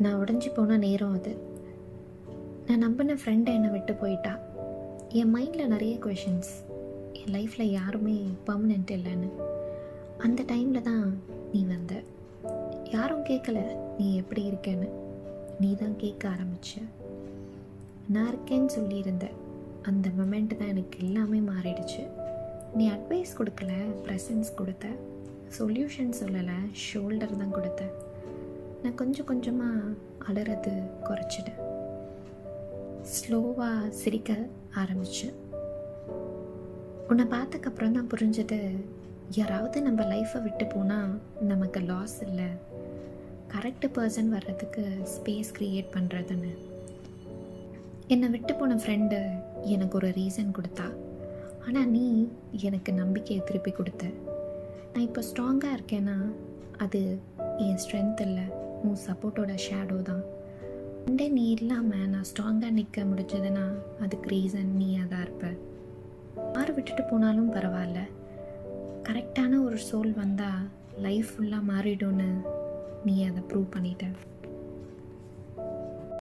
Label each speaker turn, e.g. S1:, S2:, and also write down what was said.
S1: நான் உடைஞ்சு போன நேரம் அது. நான் நம்பின ஃப்ரெண்டை என்னை விட்டு போயிட்டா. என் மைண்டில் நிறைய கொஷின்ஸ். என் லைஃப்பில் யாருமே பர்மனெண்ட் இல்லைன்னு. அந்த டைமில் தான் நீ வந்த. யாரும் கேட்கல நீ எப்படி இருக்கேன்னு, நீ தான் கேட்க ஆரம்பிச்ச. நான் இருக்கேன்னு சொல்லியிருந்த அந்த மொமெண்ட் தான் எனக்கு எல்லாமே மாறிடுச்சு. நீ அட்வைஸ் கொடுக்கல, ப்ரெசன்ஸ் கொடுத்த. சொல்யூஷன் சொல்லலை, ஷோல்டர் தான் கொடுத்த. நான் கொஞ்சம் கொஞ்சமாக அலறது குறைச்சிட்டேன். ஸ்லோவாக சிரிக்க ஆரம்பித்தேன். உன்னை பார்த்ததுக்கப்புறம் தான் புரிஞ்சது, யாராவது நம்ம லைஃப்பை விட்டு போனால் நமக்கு லாஸ் இல்லை, கரெக்டு பர்சன் வர்றதுக்கு ஸ்பேஸ் க்ரியேட் பண்ணுறதுன்னு. என்னை விட்டு போன ஃப்ரெண்டு எனக்கு ஒரு ரீசன் கொடுத்தா. ஆனால் நீ எனக்கு நம்பிக்கையை திருப்பி கொடுத்த. நான் இப்போ ஸ்ட்ராங்காக இருக்கேன்னா அது என் ஸ்ட்ரென்த் இல்லை, உன் சப்போர்ட்டோட ஷேடோ தான். அண்டே நீ இல்லாமல் நான் ஸ்ட்ராங்காக நிற்க முடிஞ்சதுன்னா அதுக்கு ரீசன் நீயாக தான் இருப்ப. யார் விட்டுட்டு போனாலும் பரவாயில்ல, கரெக்டான ஒரு சோல் வந்தால் லைஃப் ஃபுல்லாக மாறிடும்னு நீ அதை ப்ரூவ் பண்ணிட்ட.